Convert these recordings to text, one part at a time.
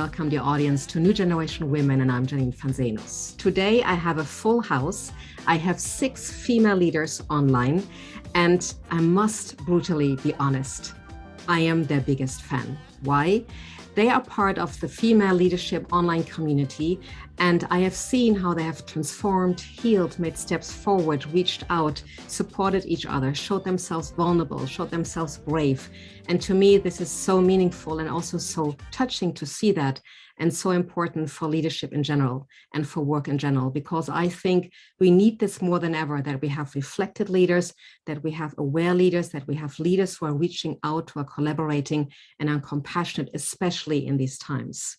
welcome the audience to New Generation Women, and I'm Janine Fanzenos. Today I have a full house. I have 6 female leaders online, and I must brutally be honest, I am their biggest fan. Why? They are part of the female leadership online community, and I have seen how they have transformed, healed, made steps forward, reached out, supported each other, showed themselves vulnerable, showed themselves brave. And to me, this is so meaningful and also so touching to see that, and so important for leadership in general and for work in general, because I think we need this more than ever, that we have reflected leaders, that we have aware leaders, that we have leaders who are reaching out, who are collaborating and are compassionate, especially in these times.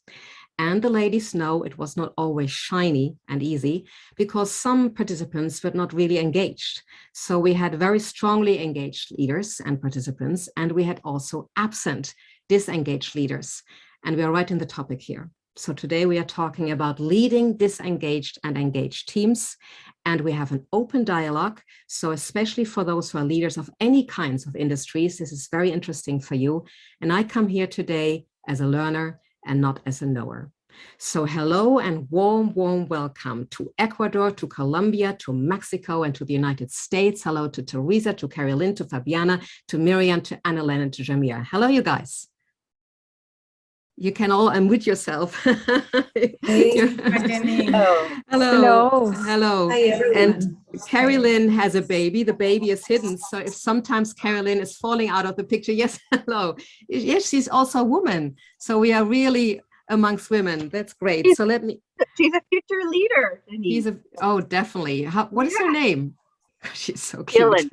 And the ladies know it was not always shiny and easy, because some participants were not really engaged. So we had very strongly engaged leaders and participants, and we had also absent, disengaged leaders. And we are right in the topic here. So today we are talking about leading disengaged and engaged teams. And we have an open dialogue. So especially for those who are leaders of any kinds of industries, this is very interesting for you. And I come here today as a learner and not as a knower. So hello and warm welcome to Ecuador, to Colombia, to Mexico, and to the United States. Hello to Teresa, to Carolyn, to Fabiana, to Miriam, to Annalena, and to Jamia. Hello, you guys. You can all unmute yourself. Hey, hello. Hi, everyone. And Carolyn has a baby. The baby is hidden. So if sometimes Carolyn is falling out of the picture, yes, hello. Yes, she's also a woman. So we are really amongst women. That's great. So let me. She's a future leader. Oh, definitely. What is her name? She's so cute. Dylan.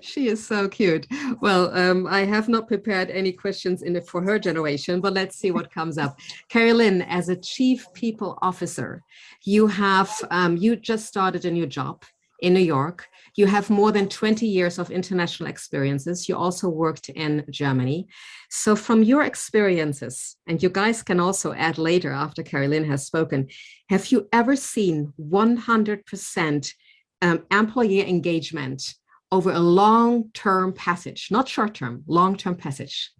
She is so cute. Well, I have not prepared any questions for her generation, but let's see what comes up. Carolyn, as a Chief People Officer, you just started a new job in New York. You have more than 20 years of international experiences. You also worked in Germany. So from your experiences, and you guys can also add later after Carolyn has spoken, have you ever seen 100% employee engagement over a long-term passage, not short-term, long-term passage?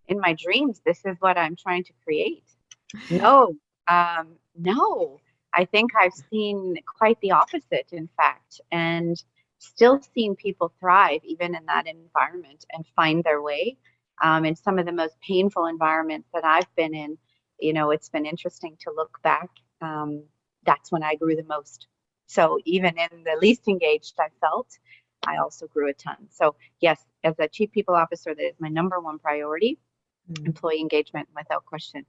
In my dreams, this is what I'm trying to create. No. I think I've seen quite the opposite, in fact, and still seen people thrive even in that environment and find their way. In some of the most painful environments that I've been in, it's been interesting to look back. That's when I grew the most. So even in the least engaged I felt, I also grew a ton. So yes, as a Chief People Officer, that is my #1 priority, employee engagement, without question.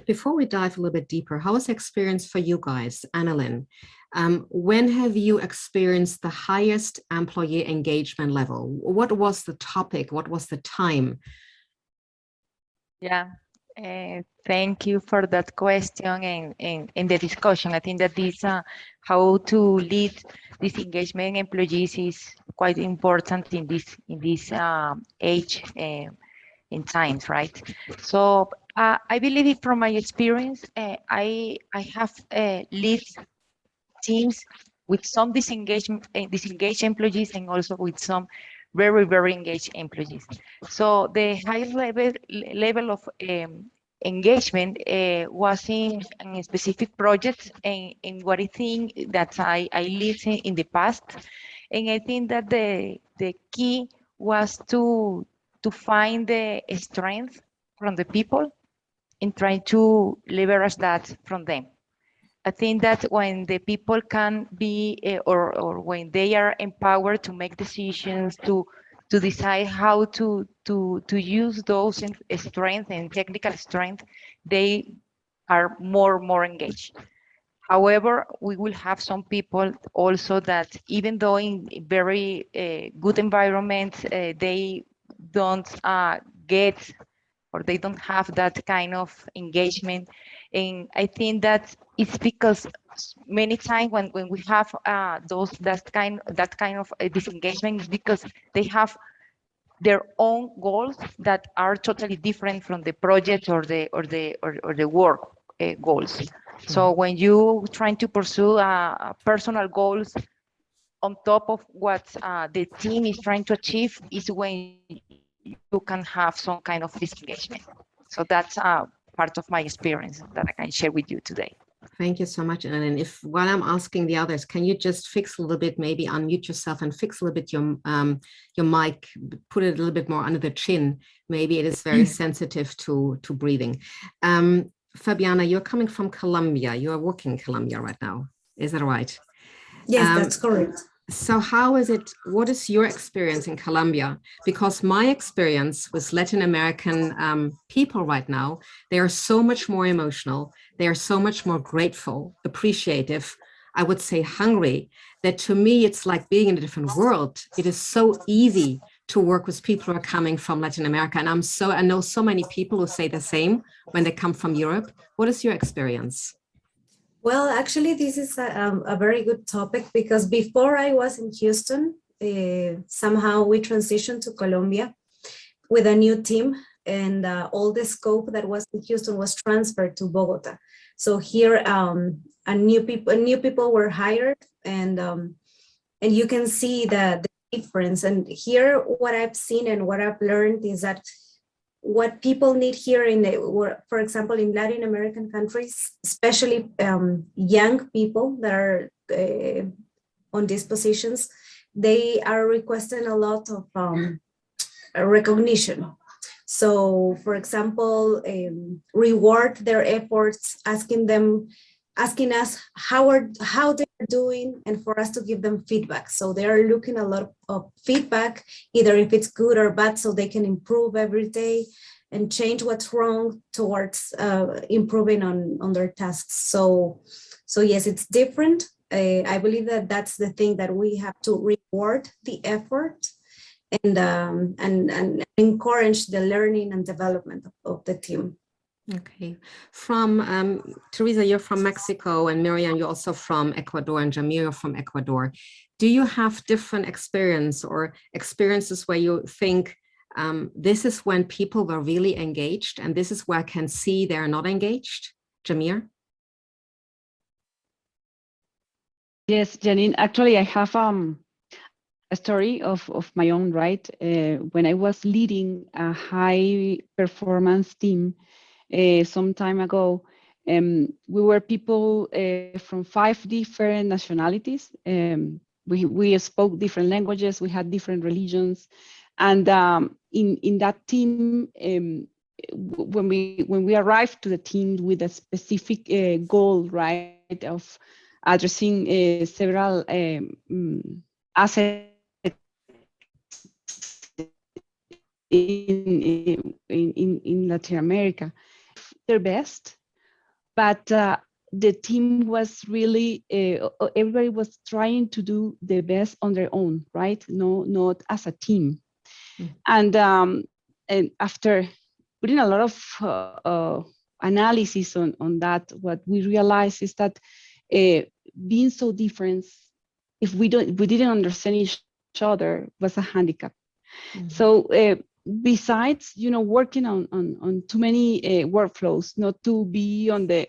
Before we dive a little bit deeper, how was the experience for you guys? Annalyn, when have you experienced the highest employee engagement level? What was the topic? What was the time? Yeah. Thank you for that question and the discussion. I think that this how to lead this engagement employees is quite important in this age in times, right? So I believe from my experience, I have lead teams with some disengaged employees and also with some very engaged employees. So the highest level of engagement was in specific projects and what I think that I listened in the past. And I think that the key was to find the strength from the people and try to leverage that from them. I think that when the people can be, or when they are empowered to make decisions, to decide how to use those strengths and technical strength, they are more engaged. However, we will have some people also that even though in very good environments, they don't get or they don't have that kind of engagement. And I think that it's because many times when we have that kind of disengagement is because they have their own goals that are totally different from the project or the work goals. So when you trying to pursue personal goals on top of what the team is trying to achieve is when you can have some kind of disengagement. So that's part of my experience that I can share with you today. Thank you so much. And if while I'm asking the others, can you just fix a little bit, maybe unmute yourself and fix a little bit your mic, put it a little bit more under the chin. Maybe it is very sensitive to breathing. Fabiana, you're coming from Colombia. You are working in Colombia right now. Is that right? Yes, that's correct. So how is it, what is your experience in Colombia? Because my experience with Latin American people right now, they are so much more emotional. They are so much more grateful, appreciative, I would say hungry, that to me, it's like being in a different world. It is so easy to work with people who are coming from Latin America. And I know so many people who say the same when they come from Europe. What is your experience? Well, actually, this is a very good topic because before I was in Houston, somehow we transitioned to Colombia with a new team, and all the scope that was in Houston was transferred to Bogota. So here, new people were hired, and you can see the difference. And here, what I've seen and what I've learned is that what people need here for example, in Latin American countries, especially young people that are on these positions, they are requesting a lot of recognition. So, for example, reward their efforts, asking us how they're doing, and for us to give them feedback. So they are looking a lot of feedback, either if it's good or bad, so they can improve every day and change what's wrong towards improving on their tasks. So yes, it's different. I believe that that's the thing, that we have to reward the effort and encourage the learning and development of the team. Okay. From Teresa, you're from Mexico, and Miriam, you're also from Ecuador, and Jamil, you're from Ecuador. Do you have different experiences where you think this is when people were really engaged, and this is where I can see they're not engaged? Jamir? Yes, Janine, actually I have a story of my own, right? When I was leading a high performance team some time ago, we were people from 5 different nationalities. We spoke different languages, we had different religions. And in that team, when we arrived to the team with a specific goal, right, of addressing several assets in Latin America, their best, but the team was really everybody was trying to do their best on their own, right? Not as a team. And after putting a lot of analysis on that, what we realized is that being so different, if we didn't understand each other, was a handicap. So besides, working on too many workflows, not to be on the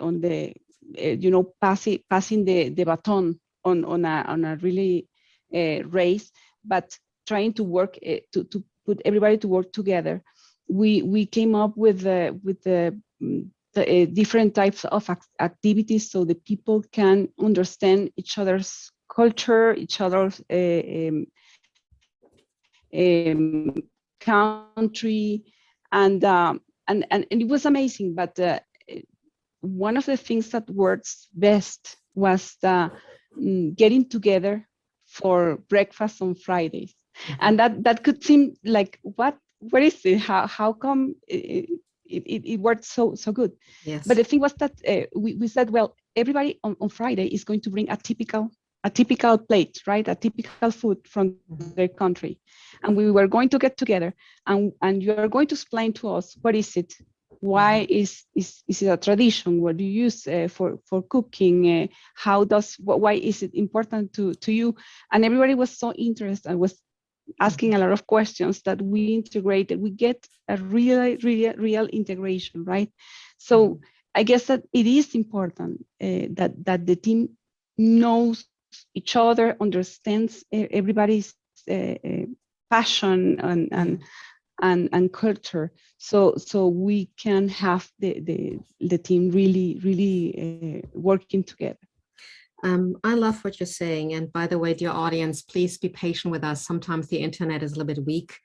passing the baton on a really race, but trying to work to put everybody to work together. We came up with the different types of activities so the people can understand each other's culture, each other's country, and it was amazing. But one of the things that works best was getting together for breakfast on Fridays. And that could seem like, what is it? How come it worked so good? Yes. But the thing was that we said, well, everybody on Friday is going to bring a typical plate, right? A typical food from their country. And we were going to get together, and you are going to explain to us, what is it? Why is it a tradition? What do you use for cooking? Why is it important to you? And everybody was so interested and was asking a lot of questions that we integrated. We get a real integration, right? So I guess that it is important that the team knows each other, understands everybody's passion and culture, so we can have the team really working together. I love what you're saying. And by the way, dear audience, please be patient with us. Sometimes the internet is a little bit weak.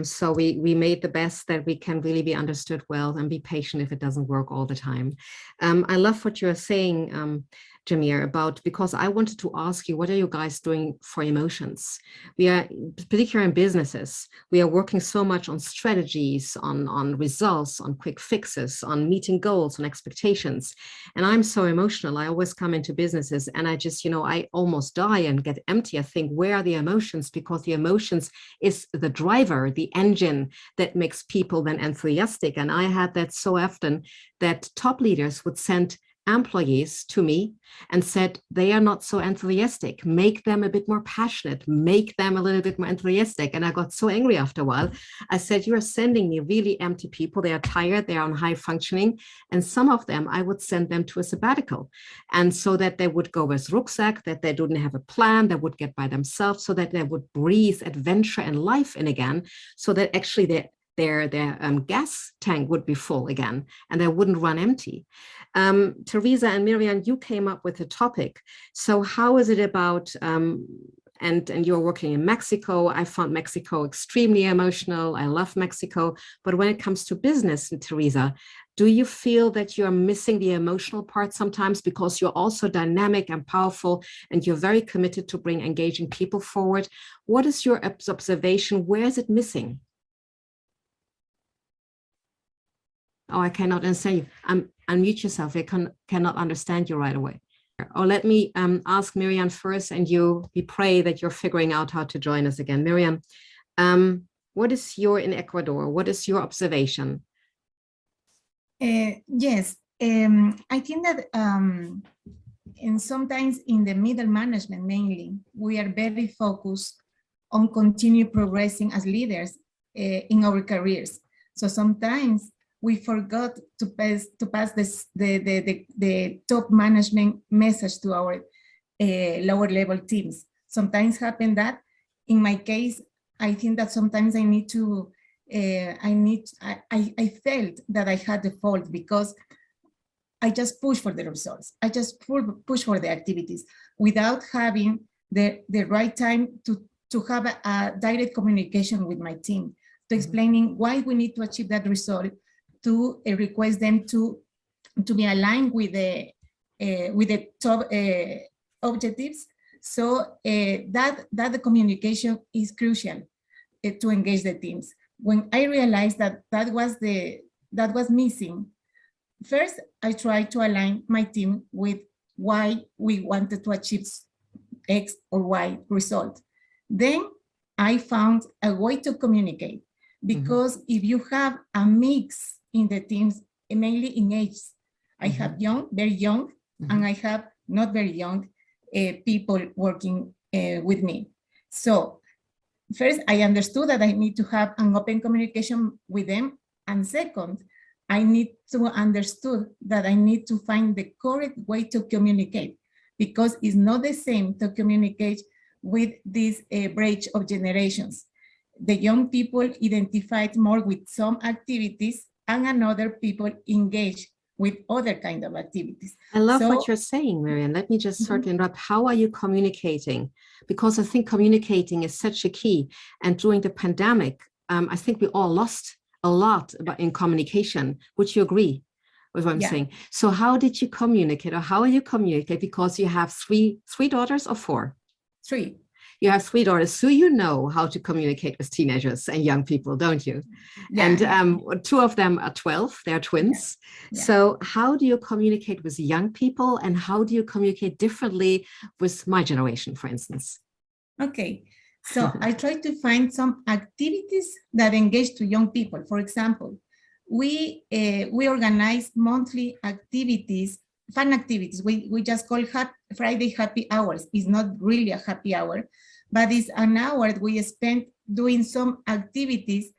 So we made the best that we can really be understood well, and be patient if it doesn't work all the time. I love what you're saying, Jamir, about, because I wanted to ask you, what are you guys doing for emotions? We are, particularly in businesses, we are working so much on strategies, on results, on quick fixes, on meeting goals, on expectations. And I'm so emotional. I always come into businesses and I just, I almost die and get empty. I think, where are the emotions? Because the emotions is the driver, the engine that makes people then enthusiastic. And I had that so often that top leaders would send employees to me and said, they are not so enthusiastic, make them a bit more passionate, make them a little bit more enthusiastic. And I got so angry after a while. I said, you are sending me really empty people. They are tired, they are on high functioning. And some of them, I would send them to a sabbatical. And so that they would go with rucksack, that they didn't have a plan, they would get by themselves, so that they would breathe adventure and life in again, so that actually their gas tank would be full again and they wouldn't run empty. Teresa and Miriam, you came up with a topic. So how is it about, and you're working in Mexico. I found Mexico extremely emotional. I love Mexico. But when it comes to business, Teresa, do you feel that you're missing the emotional part sometimes, because you're also dynamic and powerful and you're very committed to bring engaging people forward? What is your observation? Where is it missing? Oh, I cannot understand you. Unmute yourself. I cannot understand you right away. Or let me ask Miriam first, and we pray that you're figuring out how to join us again. Miriam, what is in Ecuador? What is your observation? Yes, I think that and sometimes in the middle management mainly, we are very focused on continue progressing as leaders in our careers. So sometimes we forgot to pass the top management message to our lower level teams. Sometimes happen that, in my case, I think that sometimes I need to, I felt that I had the fault because I just push for the results. I just push for the activities without having the right time to have a direct communication with my team, to explaining why we need to achieve that result, to request them to be aligned with the top objectives. So that the communication is crucial to engage the teams. When I realized that that was missing, first I tried to align my team with why we wanted to achieve X or Y result. Then I found a way to communicate, because if you have a mix in the teams, mainly in age, I have young, very young, and I have not very young people working with me. So first, I understood that I need to have an open communication with them. And second, I need to understood that I need to find the correct way to communicate, because it's not the same to communicate with this bridge of generations. The young people identified more with some activities and another people engage with other kind of activities. I love what you're saying, Miriam. Let me just sort of interrupt. How are you communicating? Because I think communicating is such a key. And during the pandemic, I think we all lost a lot in communication. Would you agree with what I'm saying? So how did you communicate, or how are you communicate? Because you have three daughters or four? Three. You have three daughters, so you know how to communicate with teenagers and young people, don't you? Yeah. And two of them are 12, they're twins. Yeah. Yeah. So how do you communicate with young people, and how do you communicate differently with my generation, for instance? Okay, so I try to find some activities that engage to young people. For example, we organize monthly activities, fun activities. We just call Friday happy hours. It's not really a happy hour, but it's an hour we spend doing some activities,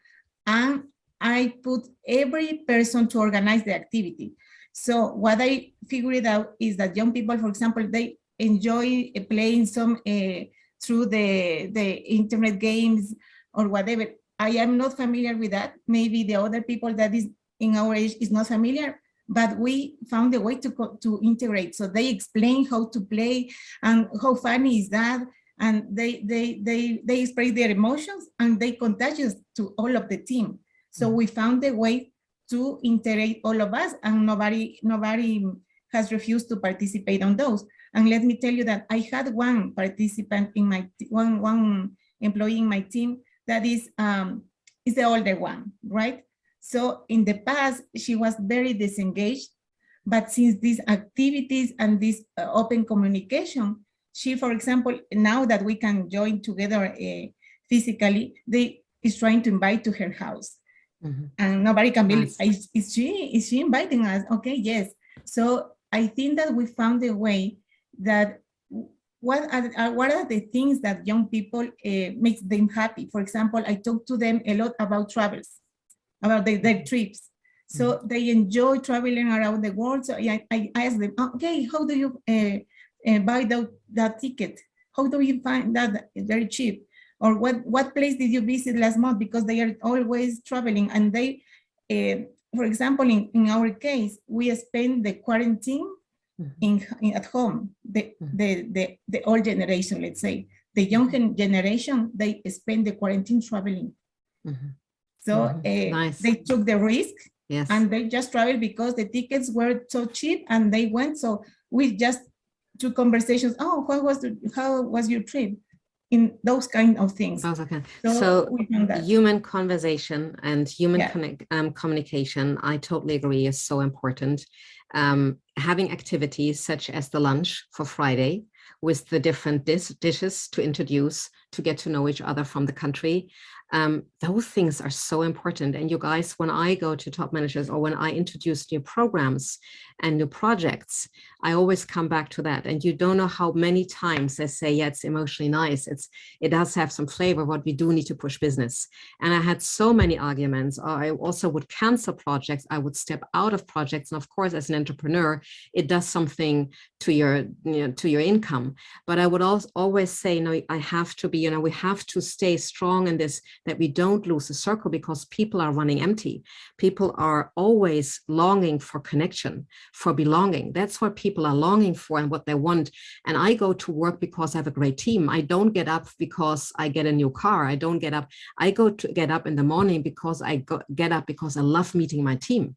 and I put every person to organize the activity. So what I figured out is that young people, for example, they enjoy playing some through the internet games or whatever. I am not familiar with that. Maybe the other people that is in our age is not familiar, but we found a way to integrate. So they explain how to play and how funny is that. And they express their emotions and they contagious to all of the team. So we found a way to integrate all of us, and nobody has refused to participate on those. And let me tell you that I had one participant in my one employee in my team that is the older one, right? So in the past, she was very disengaged, but since these activities and this open communication, she, for example, now that we can join together physically, is trying to invite to her house. And nobody can believe, is she inviting us? Okay, yes. So I think that we found a way that what are the things that young people makes them happy. For example, I talk to them a lot about travels, about their trips. So they enjoy traveling around the world. So I ask them, okay, how do you buy that ticket? How do you find that very cheap? Or what place did you visit last month? Because they are always traveling, and they, for example, in our case, we spend the quarantine at home. The old generation, let's say, the young generation, they spend the quarantine traveling. So Nice. they took the risk, yes, and they just traveled because the tickets were so cheap, and they went. So we just took conversations. Oh, how was your trip? In those kind of things. Okay. So So we found that. human conversation and human communication, I totally agree, is so important. Having activities such as the lunch for Friday with the different dishes to introduce, to get to know each other from the country. Those things are so important. And you guys, when I go to top managers or when I introduce new programs and new projects, I always come back to that. And you don't know how many times they say, yeah, it's emotionally nice. It does have some flavor, but we do need to push business. And I had so many arguments. I also would cancel projects. I would step out of projects. And of course, as an entrepreneur, it does something to your, to your income. But I would also always say, no, I have to be, we have to stay strong in this, that we don't lose the circle, because people are running empty. People are always longing for connection, for belonging. That's what people are longing for and what they want. And I go to work because I have a great team. I don't get up because I get a new car. I don't get up. I get up in the morning because get up because I love meeting my team.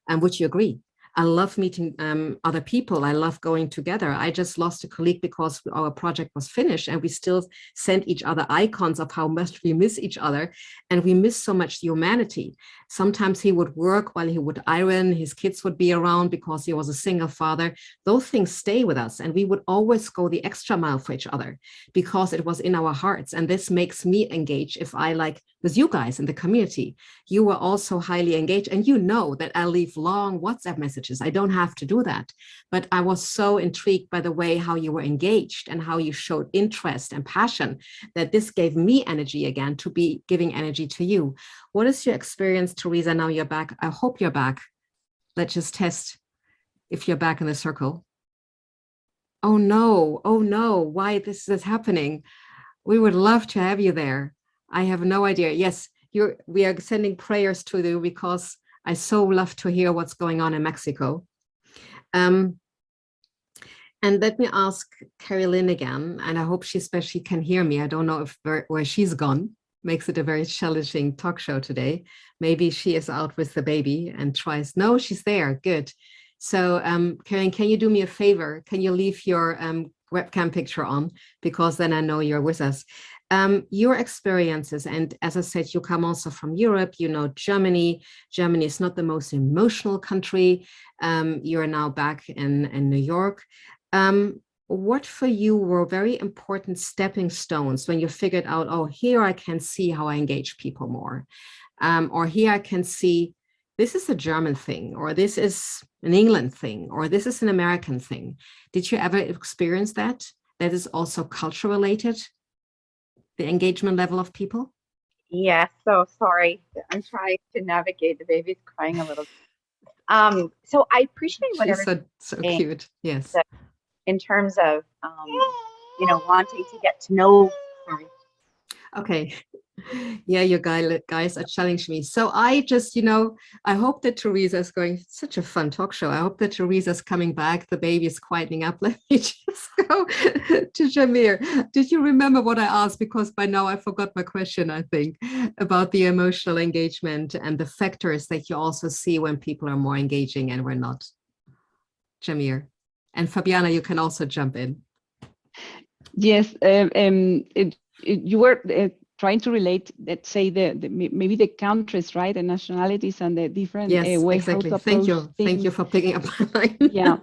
And would you agree? I love meeting other people. I love going together. I just lost a colleague because our project was finished, and we still sent each other icons of how much we miss each other. And we miss so much humanity. Sometimes he would work while he would iron. His kids would be around because he was a single father. Those things stay with us. And we would always go the extra mile for each other because it was in our hearts. And this makes me engage. If I like with you guys in the community, you were also highly engaged, and you know that I leave long WhatsApp messages. I don't have to do that, but I was so intrigued by the way how you were engaged and how you showed interest and passion, that this gave me energy again to be giving energy to you. What is your experience, Teresa? Now you're back. I hope you're back. Let's just test if you're back in the circle. Oh no, why this is happening? We would love to have you there. I have no idea. Yes, we are sending prayers to you because I so love to hear what's going on in Mexico. And let me ask Carrie Lynn again, and I hope she especially can hear me. I don't know if where she's gone. Makes it a very challenging talk show today. Maybe she is out with the baby and tries. No, she's there. Good. So Karen, can you do me a favor? Can you leave your webcam picture on? Because then I know you're with us. Your experiences, and as I said, you come also from Europe, you know Germany. Germany is not the most emotional country. You're now back in New York. What for you were very important stepping stones when you figured out, oh, here I can see how I engage people more, or here I can see this is a German thing, or this is an England thing, or this is an American thing. Did you ever experience that? That is also culture related, the engagement level of people? Yes, so sorry. I'm trying to navigate. The baby's crying a little. So I appreciate whatever. She's so cute. Yes. In terms of, wanting to get to know. Sorry. Okay. Yeah, you guys are challenging me. So I just, I hope that Teresa is going, such a fun talk show. I hope that Teresa's coming back. The baby is quietening up. Let me just go to Jamir. Did you remember what I asked? Because by now I forgot my question, I think, about the emotional engagement and the factors that you also see when people are more engaging and we're not. Jamir. And Fabiana, you can also jump in. Yes, you were trying to relate, let's say, maybe the countries, right, the nationalities and the different ways exactly. how to approach things. Thank you for picking up my line. Yeah.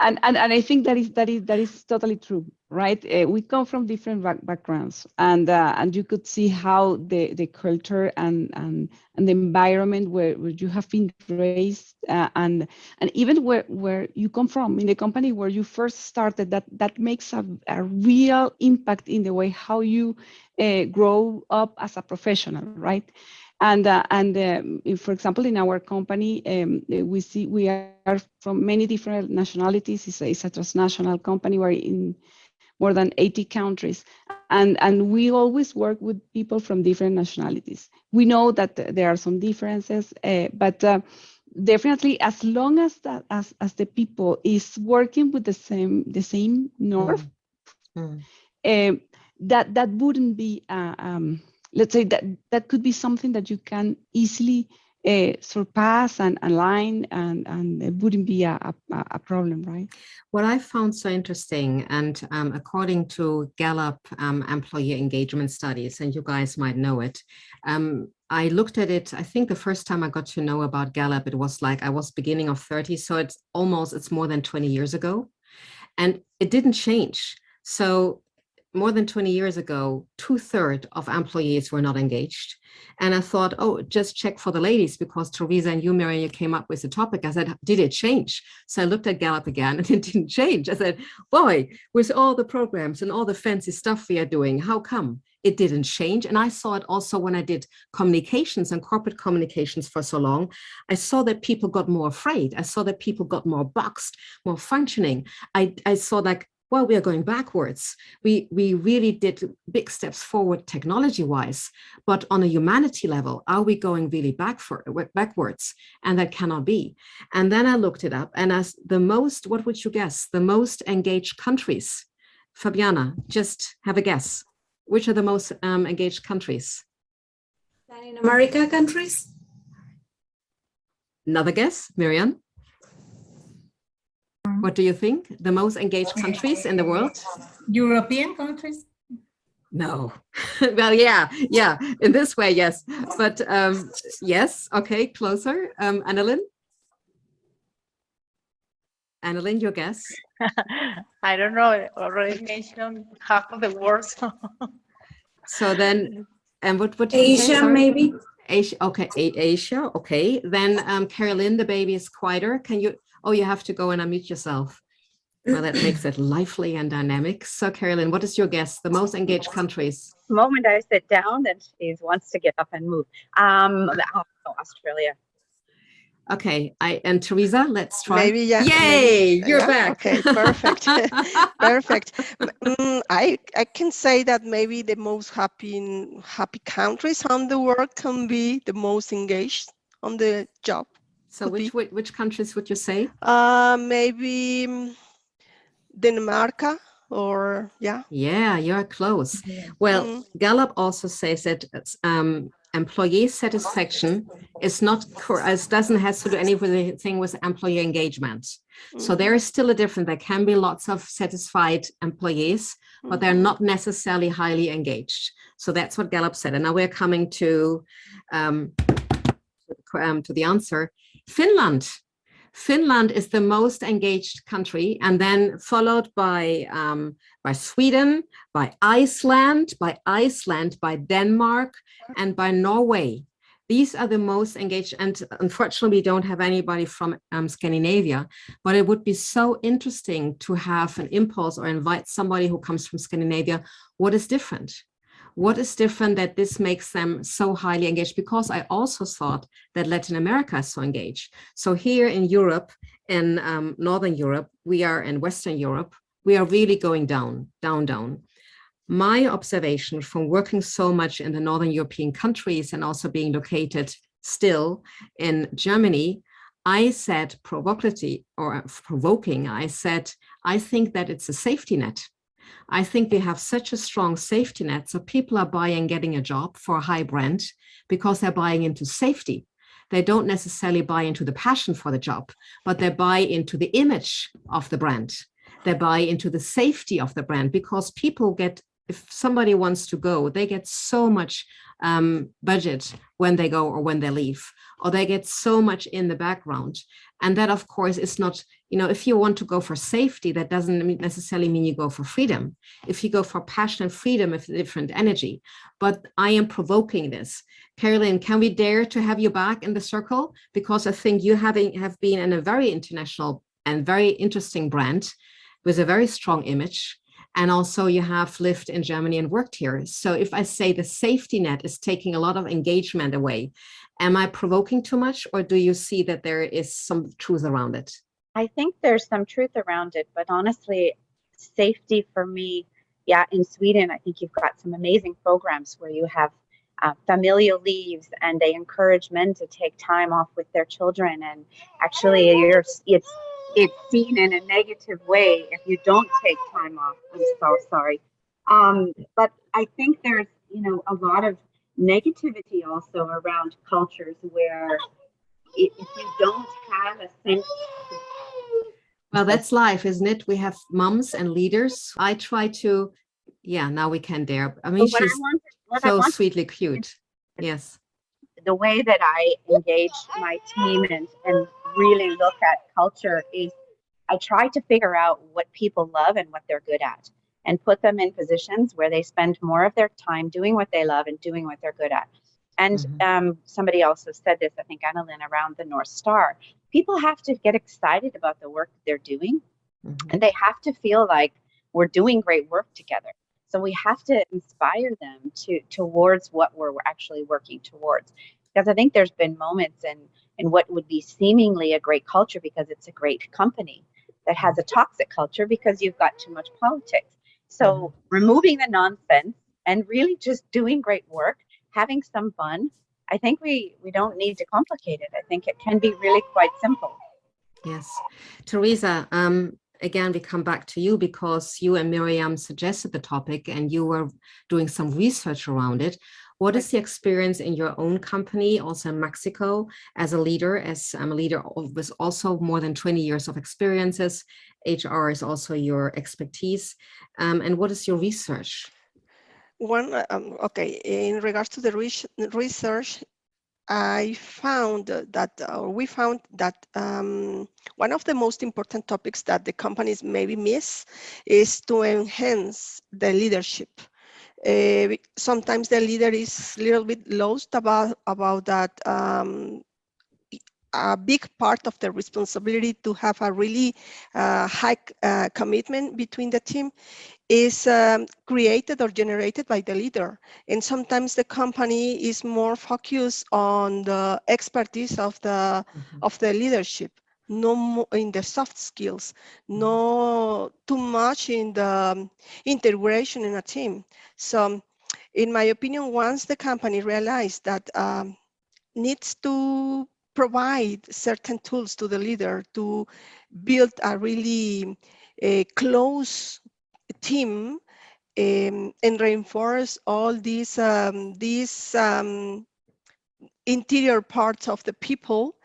And I think that is totally true, right? We come from different backgrounds, and you could see how the culture and the environment where you have been raised, and even where you come from in the company where you first started, that makes a real impact in the way how you grow up as a professional, right? And for example, in our company, we are from many different nationalities. It's a transnational company. We're in more than 80 countries, and we always work with people from different nationalities. We know that there are some differences, but definitely, as long as the people is working with the same north, that wouldn't be let's say that could be something that you can easily surpass and align, and it wouldn't be a problem, right? What I found so interesting, and according to Gallup employee engagement studies, and you guys might know it, I looked at it, I think the first time I got to know about Gallup, it was like I was beginning of 30, so it's more than 20 years ago, and it didn't change. So more than 20 years ago, 2/3 of employees were not engaged. And I thought, oh, just check for the ladies, because Teresa and you, Marian, you came up with the topic. I said, did it change? So I looked at Gallup again and it didn't change. I said, boy, with all the programs and all the fancy stuff we are doing, how come it didn't change? And I saw it also when I did communications and corporate communications for so long. I saw that people got more afraid. I saw that people got more boxed, more functioning. I saw like, well, we are going backwards. We really did big steps forward technology-wise, but on a humanity level, are we going really backwards? And that cannot be. And then I looked it up, and as the most, what would you guess? The most engaged countries. Fabiana, just have a guess. Which are the most engaged countries? Latin America countries? Another guess, Marian? What do you think? The most engaged countries in the world? European countries? No. Well, yeah. In this way, yes. But yes. Okay, closer. Annalyn? Annalyn, your guess? I don't know. I already mentioned half of the world. So then, and what did Asia, you say? Sorry? maybe? Asia. Okay, Asia. Okay. Then Carolyn, the baby is quieter. Can you? Oh, you have to go and unmute yourself. Well, that makes it lively and dynamic. So, Carolyn, what is your guess? The most engaged countries? The moment I sit down, then she wants to get up and move. Australia. Okay, and Teresa, let's try. Maybe, yeah. Yay, you're back. Okay, perfect. Perfect. I can say that maybe the most happy countries on the world can be the most engaged on the job. So which countries would you say? Maybe Denmark, or yeah. Yeah, you're close. Well, Gallup also says that employee satisfaction is not, doesn't have to do anything with employee engagement. So there is still a difference. There can be lots of satisfied employees, but they're not necessarily highly engaged. So that's what Gallup said. And now we're coming to the answer. Finland is the most engaged country, and then followed by Sweden, by Iceland, by Denmark, and by Norway. These are the most engaged, and unfortunately, we don't have anybody from Scandinavia, but it would be so interesting to have an impulse or invite somebody who comes from Scandinavia. What is different? What is different that this makes them so highly engaged? Because I also thought that Latin America is so engaged. So here in Europe, in Northern Europe, we are in Western Europe, we are really going down. My observation from working so much in the Northern European countries and also being located still in Germany, I said provoking, I said, I think that it's a safety net. I think we have such a strong safety net. So people are buying, getting a job for a high brand because they're buying into safety. They don't necessarily buy into the passion for the job, but they buy into the image of the brand. They buy into the safety of the brand because people get, if somebody wants to go, they get so much budget when they go or when they leave, or they get so much in the background. And that, of course, is not, if you want to go for safety, that doesn't necessarily mean you go for freedom. If you go for passion and freedom, it's a different energy. But I am provoking this. Caroline, can we dare to have you back in the circle? Because I think you have been in a very international and very interesting brand with a very strong image. And also you have lived in Germany and worked here. So if I say the safety net is taking a lot of engagement away, am I provoking too much, or do you see that there is some truth around it? I think there's some truth around it, but honestly, safety for me, yeah, in Sweden, I think you've got some amazing programs where you have familial leaves, and they encourage men to take time off with their children. And actually, it's seen in a negative way if you don't take time off. I'm so sorry. But I think there's, a lot of negativity also around cultures where if you don't have a sense. Well, that's life, isn't it? We have moms and leaders. I try to, now we can dare. I mean, she's so sweetly cute. Yes. The way that I engage my team and really look at culture is I try to figure out what people love and what they're good at, and put them in positions where they spend more of their time doing what they love and doing what they're good at. And somebody also said this, I think, Annalyn, around the North Star. People have to get excited about the work they're doing, and they have to feel like we're doing great work together. So we have to inspire them towards what we're actually working towards. Because I think there's been moments in what would be seemingly a great culture because it's a great company that has a toxic culture because you've got too much politics. So removing the nonsense and really just doing great work, having some fun, I think we don't need to complicate it. I think it can be really quite simple. Yes. Teresa, again, we come back to you because you and Miriam suggested the topic and you were doing some research around it. What is the experience in your own company, also in Mexico, as a leader? As I'm a leader with also more than 20 years of experiences. HR is also your expertise. And what is your research? In regards to the research, we found that one of the most important topics that the companies maybe miss is to enhance the leadership. Sometimes the leader is a little bit lost about that. A big part of the responsibility to have a really high commitment between the team is created or generated by the leader. And sometimes the company is more focused on the expertise of the leadership, no more in the soft skills, no too much in the integration in a team. So in my opinion, once the company realized that needs to provide certain tools to the leader to build a really close team and reinforce all these interior parts of the people,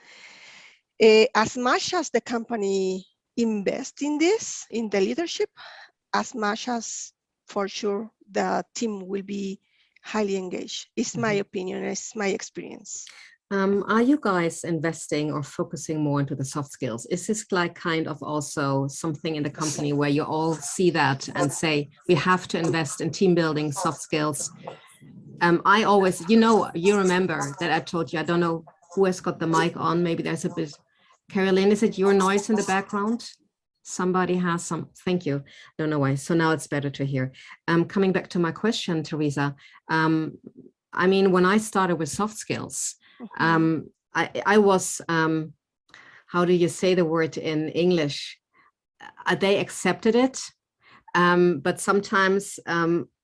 as much as the company invests in this, in the leadership, as much as for sure the team will be highly engaged. It's my opinion, it's my experience. Are you guys investing or focusing more into the soft skills? Is this like kind of also something in the company where you all see that and say, we have to invest in team building, soft skills? I always, you remember that I told you, I don't know who has got the mic on. Maybe there's a bit. Caroline, is it your noise in the background? Somebody has some, thank you. Don't know why. So now it's better to hear. Coming back to my question, Teresa, I mean, when I started with soft skills, I was, how do you say the word in English? They accepted it, but sometimes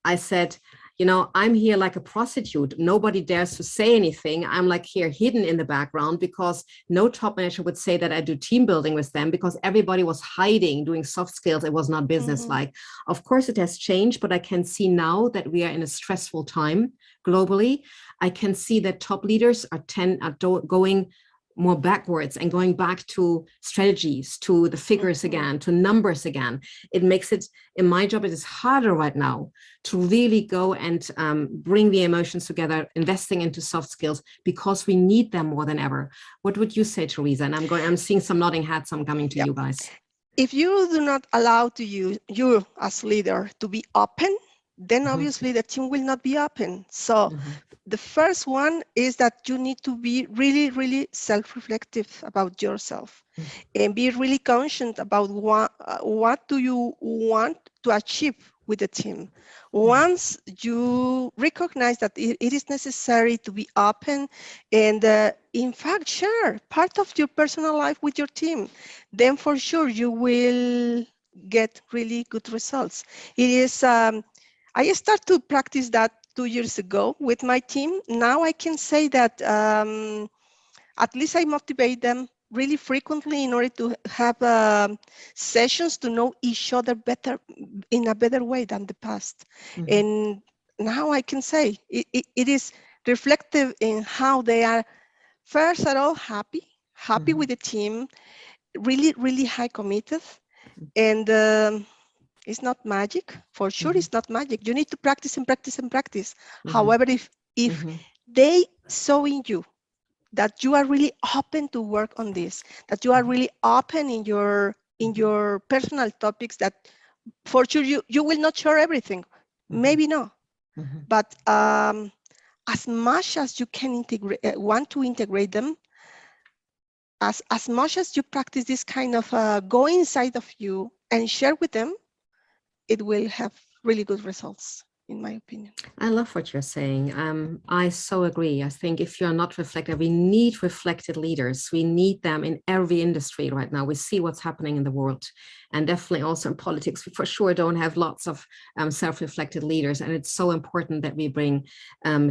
I said, you know, I'm here like a prostitute. Nobody dares to say anything. I'm like here hidden in the background because no top manager would say that I do team building with them because everybody was hiding, doing soft skills. It was not business-like. Of course, it has changed, but I can see now that we are in a stressful time globally. I can see that top leaders are going more backwards and going back to strategies, to the figures again, to numbers again. It makes it, in my job, it is harder right now to really go and bring the emotions together, investing into soft skills because we need them more than ever. What would you say, Teresa? And I'm seeing some nodding heads. I'm coming to you guys. If you do not allow you as leader to be open, then obviously the team will not be open. So the first one is that you need to be really, really self-reflective about yourself and be really conscious about what do you want to achieve with the team. Once you recognize that it is necessary to be open and in fact share part of your personal life with your team, then for sure you will get really good results. It is, I started to practice that 2 years ago with my team. Now I can say that at least I motivate them really frequently in order to have sessions to know each other better, in a better way than the past. And now I can say it is reflective in how they are, first of all, happy with the team, really, really high committed. And it's not magic, for sure. It's not magic. You need to practice and practice and practice. However, if they saw in you that you are really open to work on this, that you are really open in your personal topics, that for sure you will not share everything, maybe no, but as much as you can want to integrate them, as much as you practice this kind of go inside of you and share with them, it will have really good results, in my opinion. I love what you're saying. I so agree. I think if you're not reflective, we need reflected leaders. We need them in every industry right now. We see what's happening in the world, and definitely also in politics. We for sure don't have lots of self-reflected leaders. And it's so important that we bring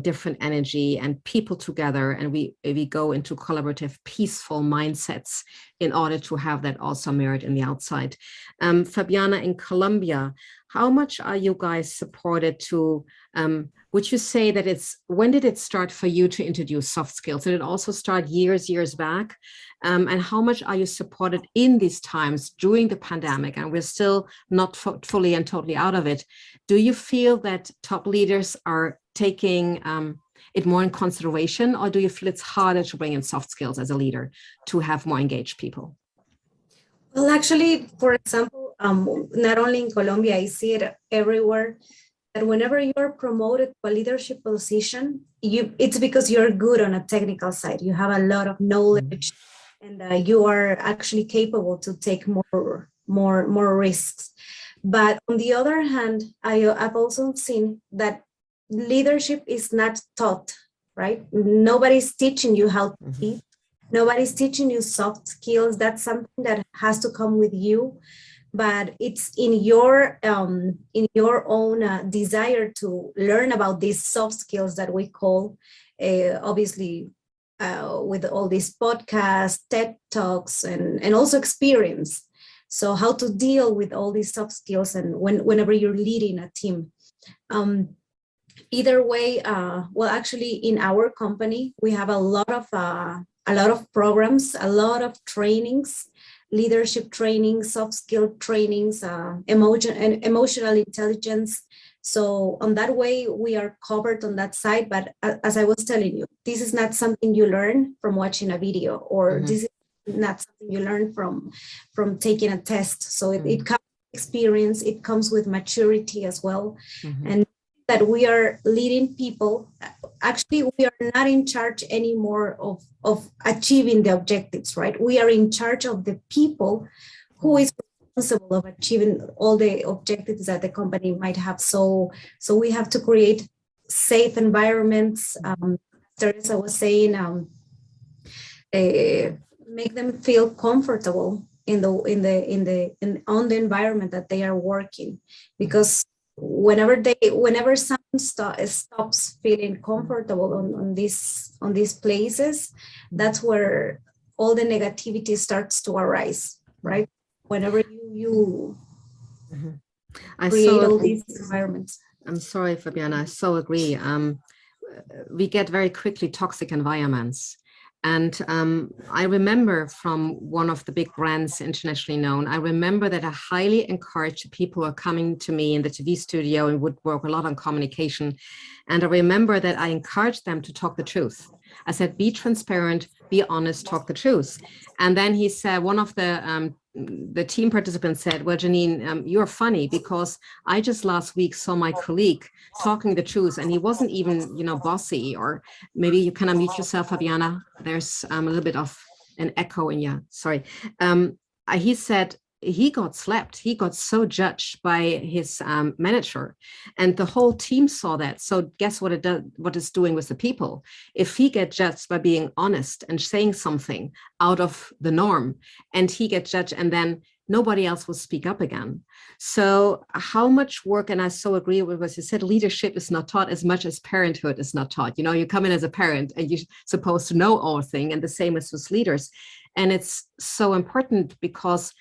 different energy and people together, and we go into collaborative, peaceful mindsets in order to have that also mirrored in the outside. Fabiana, in Colombia, how much are you guys supported to, would you say that when did it start for you to introduce soft skills? Did it also start years back? And how much are you supported in these times during the pandemic? And we're still not fully and totally out of it. Do you feel that top leaders are taking it more in consideration, or do you feel it's harder to bring in soft skills as a leader to have more engaged people? Well, actually, for example, not only in Colombia, I see it everywhere, that whenever you're promoted to a leadership position, it's because you're good on a technical side. You have a lot of knowledge, and you are actually capable to take more risks. But on the other hand, I've also seen that leadership is not taught, right? Nobody's teaching you how to lead. Nobody's teaching you soft skills. That's something that has to come with you, but it's in your own desire to learn about these soft skills that we call, obviously, with all these podcasts, TED Talks, and also experience. So how to deal with all these soft skills, and whenever you're leading a team. Either way, well, actually, in our company, we have a lot of programs, a lot of trainings, leadership trainings, soft skill trainings, emotional intelligence. So on that way, we are covered on that side. But as I was telling you, this is not something you learn from watching a video, or this is not something you learn from taking a test. So it comes with experience, it comes with maturity as well. And that we are leading people. Actually, we are not in charge anymore of achieving the objectives, right? We are in charge of the people who is responsible of achieving all the objectives that the company might have. So we have to create safe environments. Teresa was saying, make them feel comfortable on the environment that they are working, because whenever someone stops feeling comfortable on these places, that's where all the negativity starts to arise, right? Whenever you create all these environments. I'm sorry, Fabiana, I so agree. We get very quickly toxic environments. And I remember from one of the big brands internationally known, I remember that I highly encouraged people who are coming to me in the TV studio and would work a lot on communication. And I remember that I encouraged them to talk the truth. I said, be transparent, be honest, talk the truth. And then he said, one of the team participants said, well, Janine, you're funny because I just last week saw my colleague talking the truth and he wasn't even, bossy. Or maybe you can unmute yourself, Fabiana. There's a little bit of an echo in you. Sorry. He said, he got slapped. He got so judged by his manager, and the whole team saw that. So guess what what it's doing with the people? If he gets judged by being honest and saying something out of the norm, and he gets judged, and then nobody else will speak up again. So how much work, and I so agree with what you said, leadership is not taught as much as parenthood is not taught. You come in as a parent and you're supposed to know all things, and the same as with leaders. And it's so important because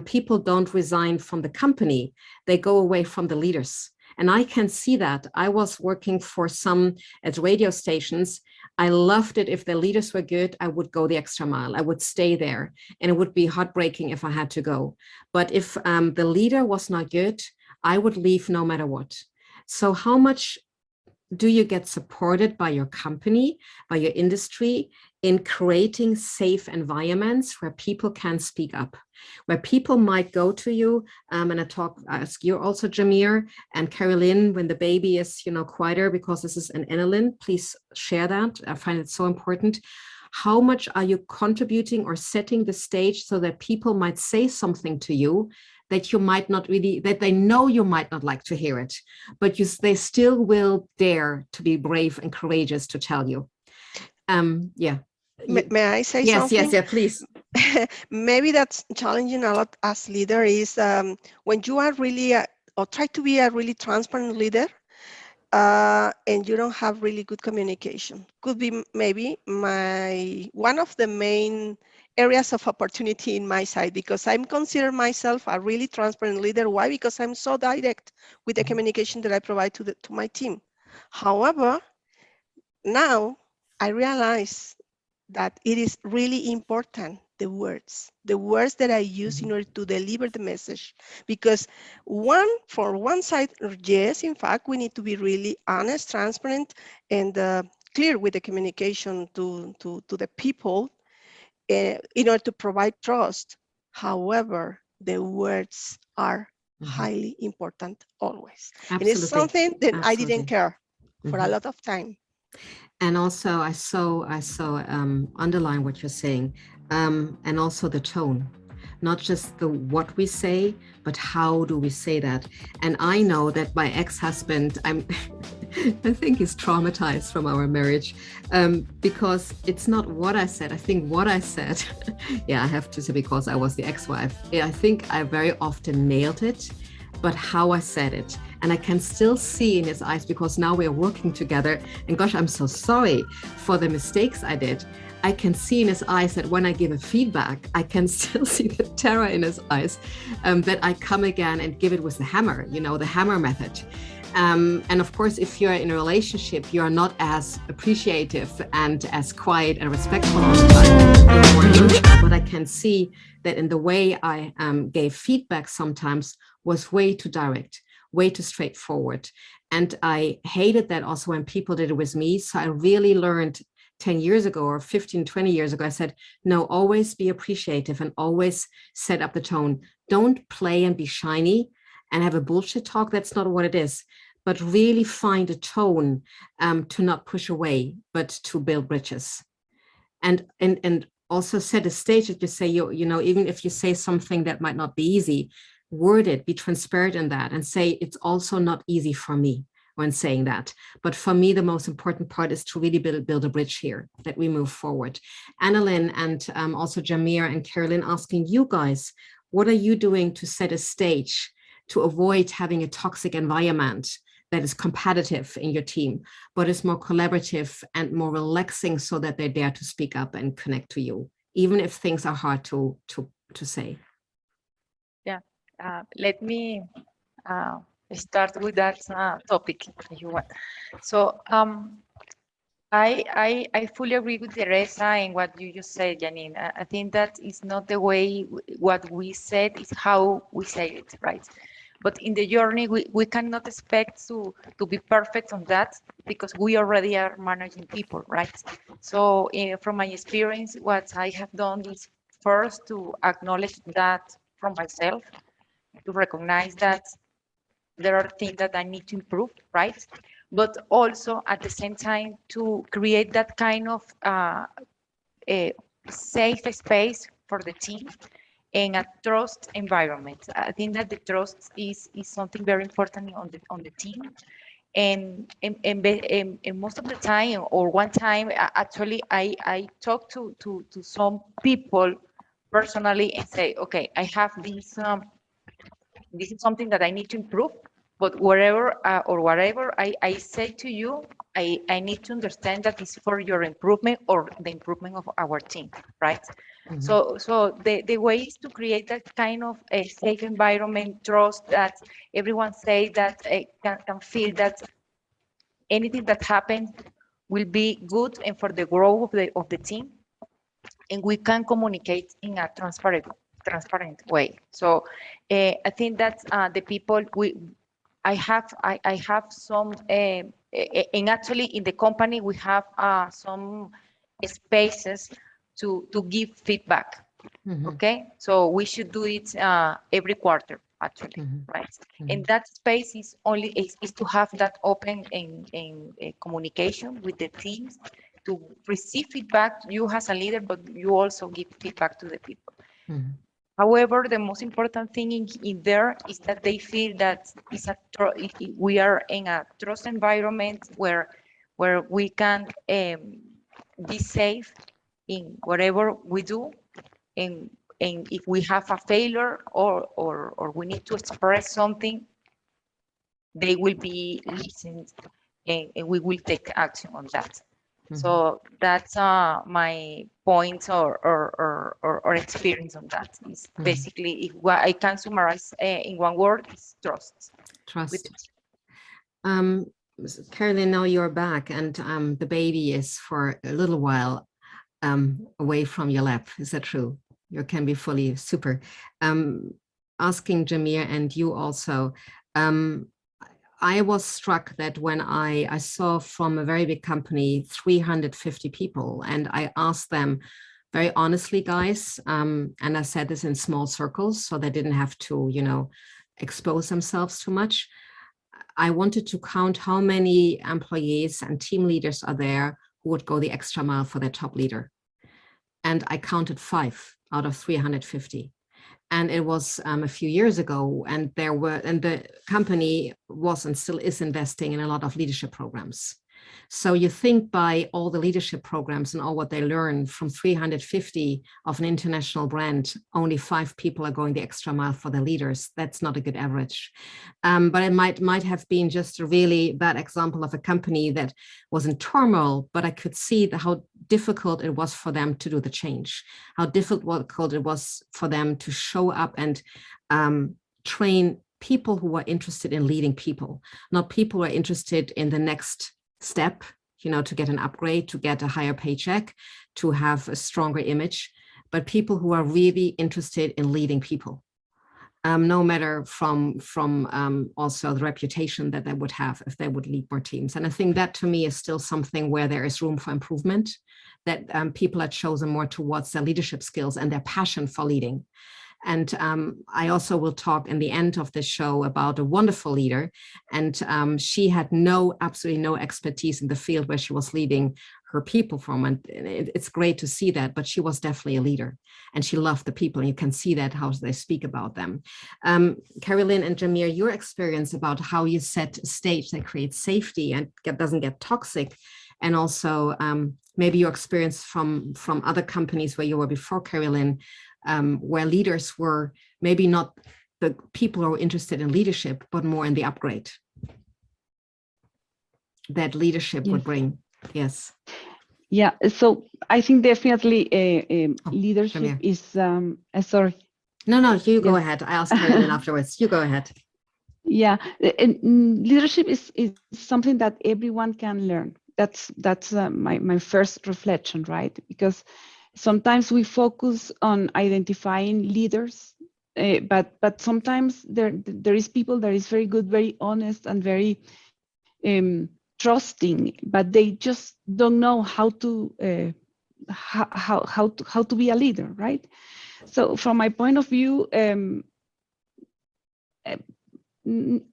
people don't resign from the company, they go away from the leaders. And I can see that. I was working for some at radio stations. I loved it if the leaders were good, I would go the extra mile. I would stay there, and it would be heartbreaking if I had to go. But if the leader was not good, I would leave no matter what. So how much do you get supported by your company, by your industry, in creating safe environments where people can speak up, where people might go to you? And I ask you also, Jamir and Carolyn, when the baby is, quieter, because this is an Annalyn, please share that. I find it so important. How much are you contributing or setting the stage so that people might say something to you that you might not really, that they know you might not like to hear it, but they still will dare to be brave and courageous to tell you? Yeah. May I say yes, something? Yes, please. Maybe that's challenging a lot as leader is when you are really, or try to be a really transparent leader, and you don't have really good communication. Could be maybe one of the main areas of opportunity in my side, because I'm consider myself a really transparent leader. Why? Because I'm so direct with the communication that I provide to my team. However, now I realize that it is really important, the words that I use in order to deliver the message. Because for one side, yes, in fact, we need to be really honest, transparent, and clear with the communication to the people in order to provide trust. However, the words are highly important always. Absolutely. And it's something that I didn't care for a lot of time. And also, I so underline what you're saying, and also the tone, not just what we say, but how do we say that. And I know that my ex-husband, I think he's traumatized from our marriage, because it's not what I said. I think what I said, yeah, I have to say, because I was the ex-wife. Yeah, I think I very often nailed it, but how I said it. And I can still see in his eyes, because now we're working together, and gosh, I'm so sorry for the mistakes I did. I can see in his eyes that when I give a feedback, I can still see the terror in his eyes, that I come again and give it with the hammer, the hammer method. And of course, if you're in a relationship, you're not as appreciative and as quiet and respectful all the time. But I can see that in the way I gave feedback sometimes was way too direct, way too straightforward. And I hated that also when people did it with me. So I really learned 10 years ago or 15, 20 years ago, I said, no, always be appreciative and always set up the tone. Don't play and be shiny and have a bullshit talk. That's not what it is. But really find a tone to not push away, but to build bridges. And also set a stage that you say, even if you say something that might not be easy, word it, be transparent in that, and say, it's also not easy for me when saying that. But for me, the most important part is to really build a bridge here, that we move forward. Annalyn and also Jamir and Carolyn, asking you guys, what are you doing to set a stage to avoid having a toxic environment that is competitive in your team, but is more collaborative and more relaxing so that they dare to speak up and connect to you, even if things are hard to say. Yeah, let me start with that topic if you want. So I fully agree with Teresa and what you just said, Janine. I think that is not the way what we said, is how we say it, right? But in the journey, we cannot expect to be perfect on that because we already are managing people, right? So from my experience, what I have done is first to acknowledge that from myself, to recognize that there are things that I need to improve, right? But also at the same time to create that kind of a safe space for the team and a trust environment. I think that the trust is something very important on the team. And most of the time, or one time, actually, I talked to some people personally and say, okay, I have this is something that I need to improve, but whatever I say to you, I need to understand that it's for your improvement or the improvement of our team, right? Mm-hmm. So the way is to create that kind of a safe environment, trust, that everyone say that can feel that anything that happens will be good and for the growth of the team, and we can communicate in a transparent way. So I think that the people I have some and actually in the company we have some spaces to give feedback. Mm-hmm. Okay, so we should do it every quarter actually, mm-hmm. right? Mm-hmm. And that space is only is to have that open and communication with the teams, to receive feedback, you as a leader, but you also give feedback to the people. Mm-hmm. However, the most important thing in there is that they feel that we are in a trust environment where we can be safe in whatever we do, and if we have a failure or we need to express something, they will be listened and we will take action on that. Mm-hmm. So that's my point or experience on that. Is mm-hmm. basically, if I can summarize in one word, is trust. Trust. Carolyn, now you're back, and the baby is for a little while away from your lap. Is that true? You can be fully super. Asking Jameer and you also. I was struck that when I saw from a very big company 350 people, and I asked them very honestly, guys, and I said this in small circles so they didn't have to, expose themselves too much. I wanted to count how many employees and team leaders are there who would go the extra mile for their top leader. And I counted 5 out of 350. And it was a few years ago, and the company was and still is investing in a lot of leadership programs. So you think by all the leadership programs and all what they learn from 350 of an international brand, only 5 people are going the extra mile for their leaders. That's not a good average. But it might have been just a really bad example of a company that was in turmoil, but I could see how difficult it was for them to do the change, how difficult it was for them to show up and train people who are interested in leading people, not people who are interested in the next step, to get an upgrade, to get a higher paycheck, to have a stronger image, but people who are really interested in leading people, no matter from also the reputation that they would have if they would lead more teams. And I think that to me is still something where there is room for improvement, that people are chosen more towards their leadership skills and their passion for leading. And I also will talk in the end of this show about a wonderful leader. And she had absolutely no expertise in the field where she was leading her people from. And it's great to see that, but she was definitely a leader and she loved the people. And you can see that how they speak about them. Carolyn and Jameer, your experience about how you set a stage that creates safety and doesn't get toxic. And also maybe your experience from other companies where you were before, Carolyn, where leaders were maybe not the people who are interested in leadership, but more in the upgrade that leadership would bring. Yes. Yeah, so I think definitely leadership Premier. is, sorry. No, you go Yes. ahead. I asked Carolyn afterwards. You go ahead. Yeah, leadership is something that everyone can learn. That's my first reflection, right? Because sometimes we focus on identifying leaders, but sometimes there is people that is very good, very honest, and very trusting, but they just don't know how to how to be a leader, right? So from my point of view,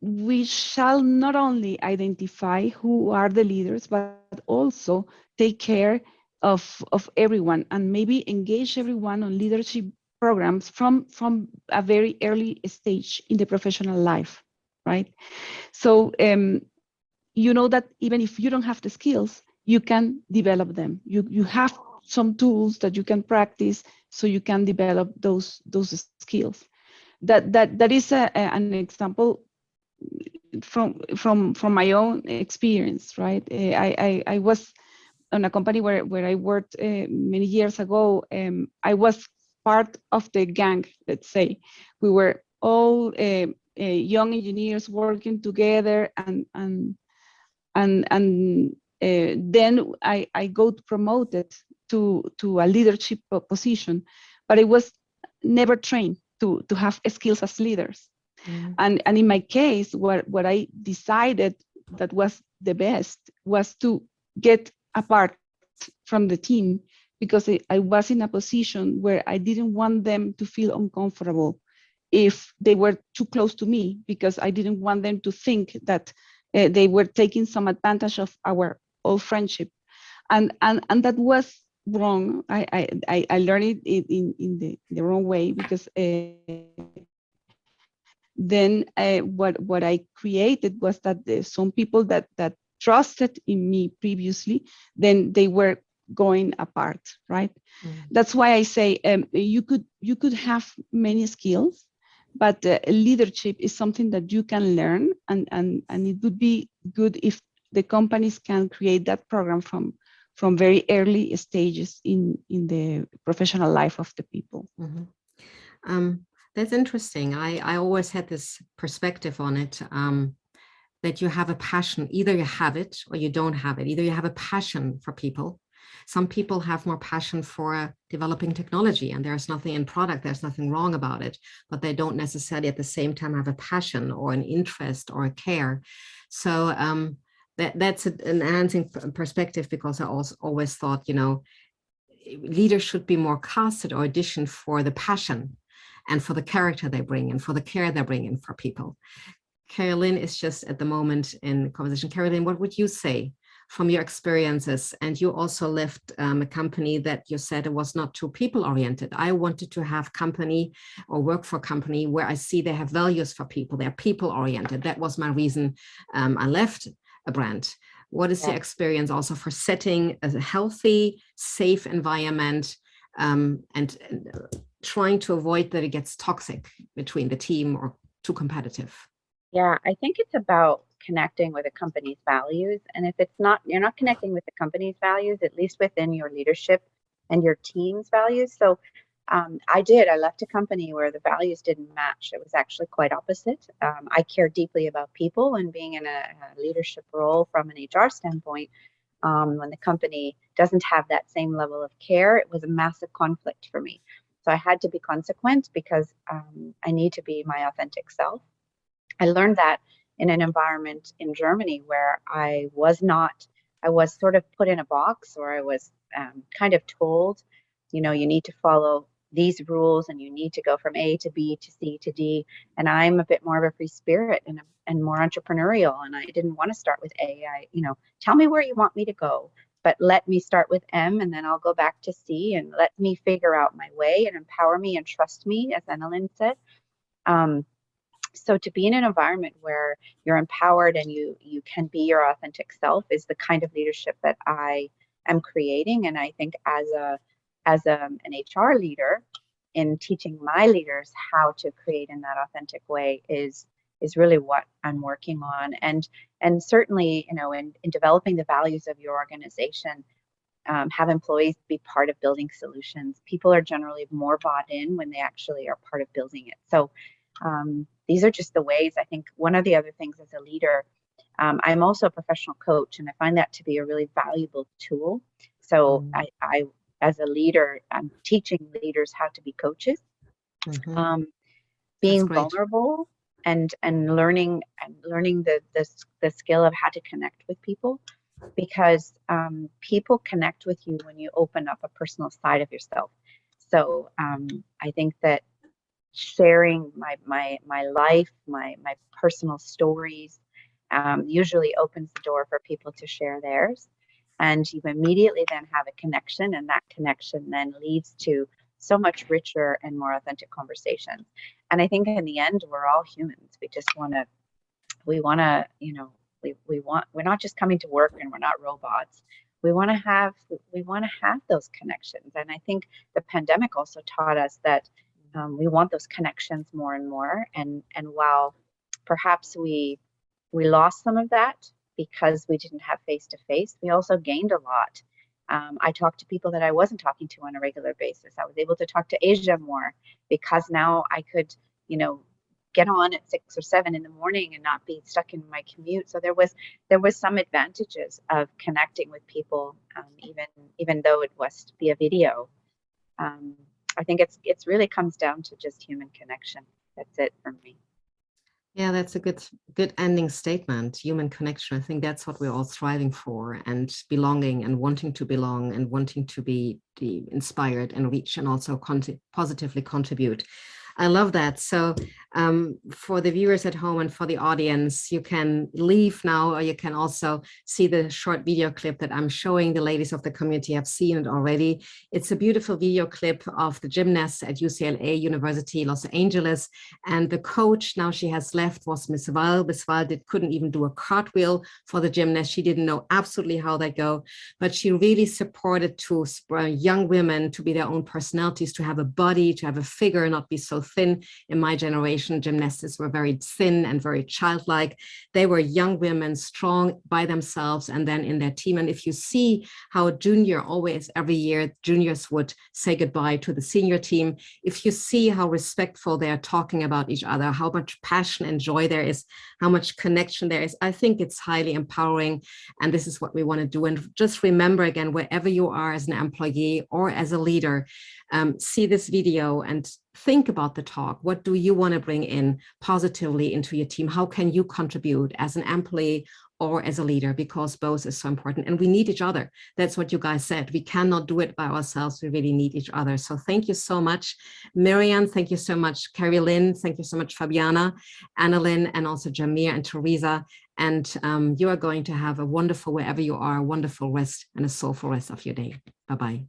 we shall not only identify who are the leaders, but also take care of everyone, and maybe engage everyone on leadership programs from a very early stage in the professional life, right? So you know that even if you don't have the skills, you can develop them. You have some tools that you can practice, so you can develop those skills. That is an example from my own experience, right? I was on a company where I worked many years ago. I was part of the gang, let's say. We were all young engineers working together, and then I got promoted to a leadership position, but I was never trained to have skills as leaders. And in my case, what I decided that was the best was to get apart from the team, because I was in a position where I didn't want them to feel uncomfortable if they were too close to me, because I didn't want them to think that they were taking some advantage of our old friendship. And that was wrong. I learned it in the wrong way, because then what I created was that some people that trusted in me previously, then they were going apart, right? That's why I say you could have many skills, but leadership is something that you can learn, and it would be good if the companies can create that program from very early stages in the professional life of the people. That's interesting. I always had this perspective on it, that you have a passion. Either you have it or you don't have it. Either you have a passion for people. Some people have more passion for developing technology, and there's nothing in product, there's nothing wrong about it, but they don't necessarily at the same time have a passion or an interest or a care. So that's an enhancing perspective, because I also always thought, leaders should be more casted or auditioned for the passion and for the character they bring and for the care they bring in for people. Carolyn is just at the moment in conversation. Carolyn, what would you say from your experiences? And you also left a company that you said it was not too people oriented. I wanted to have company or work for a company where I see they have values for people. They're people oriented. That was my reason I left a brand. What is your experience also for setting a healthy, safe environment, and trying to avoid that it gets toxic between the team or too competitive? Yeah, I think it's about connecting with a company's values. And if you're not connecting with the company's values, at least within your leadership and your team's values. So I left a company where the values didn't match. It was actually quite opposite. I care deeply about people, and being in a leadership role from an HR standpoint, when the company doesn't have that same level of care, it was a massive conflict for me. So I had to be consequent, because I need to be my authentic self. I learned that in an environment in Germany where I was sort of put in a box, or I was kind of told, you need to follow these rules, and you need to go from A to B to C to D. And I'm a bit more of a free spirit and more entrepreneurial. And I didn't want to start with A. Tell me where you want me to go, but let me start with M, and then I'll go back to C, and let me figure out my way, and empower me and trust me, as Annalyn said. So to be in an environment where you're empowered and you can be your authentic self is the kind of leadership that I am creating. And I think as an HR leader, in teaching my leaders how to create in that authentic way is really what I'm working on. And certainly, you know, in developing the values of your organization, have employees be part of building solutions. People are generally more bought in when they actually are part of building it. So these are just the ways. I think one of the other things as a leader, I'm also a professional coach, and I find that to be a really valuable tool. So I as a leader, I'm teaching leaders how to be coaches, being vulnerable and learning the skill of how to connect with people, because people connect with you when you open up a personal side of yourself. So I think that sharing my life, my personal stories, usually opens the door for people to share theirs, and you immediately then have a connection, and that connection then leads to so much richer and more authentic conversations. And I think in the end, we're all humans. We want to, you know, we're not just coming to work, and we're not robots. We want to have those connections. And I think the pandemic also taught us that we want those connections more and more. And while perhaps we lost some of that because we didn't have face-to-face, we also gained a lot. I talked to people that I wasn't talking to on a regular basis. I was able to talk to Asia more because now I could, you know, get on at 6 or 7 in the morning and not be stuck in my commute. So there was some advantages of connecting with people, even though it was via video. I think it's really comes down to just human connection. That's it for me. Yeah, that's a good ending statement. Human connection. I think that's what we're all striving for, and belonging, and wanting to belong, and wanting to be inspired and reach, and also positively contribute. I love that. So for the viewers at home and for the audience, you can leave now, or you can also see the short video clip that I'm showing. The ladies of the community have seen it already. It's a beautiful video clip of the gymnast at UCLA University, Los Angeles. And the coach, now she has left, was Miss Val. Miss Val couldn't even do a cartwheel for the gymnast. She didn't know absolutely how they go, but she really supported to young women to be their own personalities, to have a body, to have a figure, not be so thin. In my generation, gymnasts were very thin and very childlike. They were young women, strong by themselves, and then in their team. And if you see how always every year, juniors would say goodbye to the senior team, if you see how respectful they are talking about each other, how much passion and joy there is, how much connection there is, I think it's highly empowering. And this is what we want to do. And just remember again, wherever you are as an employee or as a leader, see this video and think about the talk. What do you want to bring in positively into your team? How can you contribute as an employee or as a leader? Because both is so important, and we need each other. That's what you guys said. We cannot do it by ourselves. We really need each other. So thank you so much, Miriam. Thank you so much, Carrie Lynn. Thank you so much, Fabiana, Annalyn, and also Jamir and Teresa. And you are going to have a wonderful, wherever you are, a wonderful rest and a soulful rest of your day. Bye-bye.